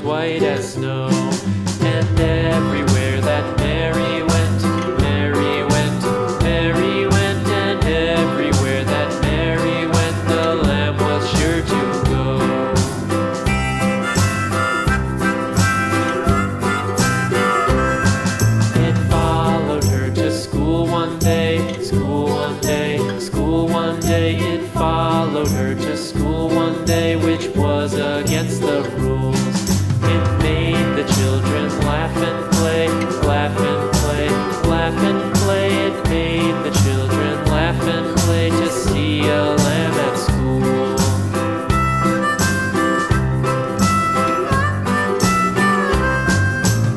white as snow. And everywhere that Mary went, Mary went, Mary went, and everywhere that Mary went, the lamb was sure to go. It followed her to school one day, school one day, school one day. It followed her to school one day, which was against the rules. It made the children laugh and play, laugh and play, laugh and play. It made the children laugh and play to see a lamb at school.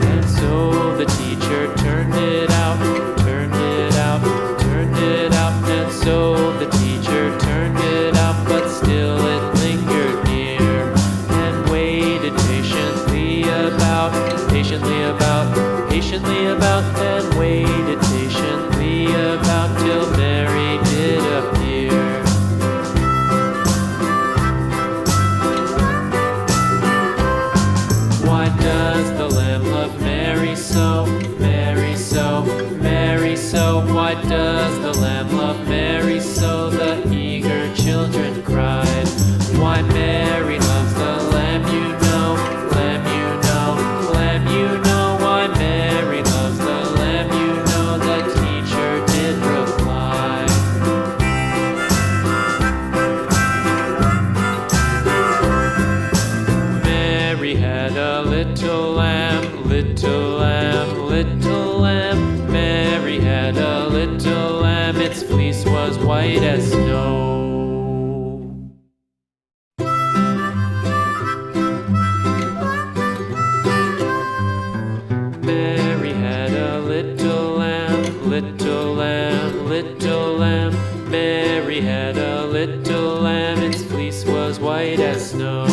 And so the teacher turned it out, turned it out, turned it out. And so the teacher turned it out, but still it lingered near and waited patiently about, and waited patiently about till Mary did appear. Why does the lamb love Mary so, Mary so, Mary so? Why does the lamb love Mary so? The eager children cried. Why Mary loves the lamb, you know, lamb, you know, lamb, you know. Why Mary loves the lamb, you know, the teacher did reply. Mary had a little lamb, little lamb, little lamb. Mary had a little lamb, its fleece was white as snow. Mary had a little lamb, little lamb, little lamb. Mary had a little lamb, its fleece was white as snow.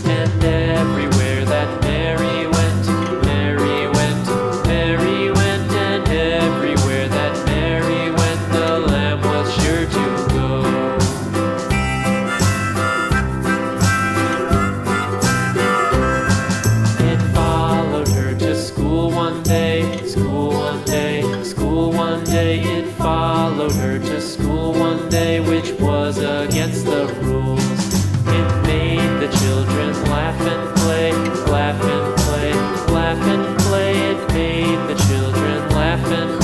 And everywhere that Mary went, Mary went, Mary went, and everywhere that Mary went, the lamb was sure to go. It followed her to school one day, school one day, school one day. It followed her to school one day, which was against the rules. It made the children laugh and play, laugh and play, laugh and play. It made the children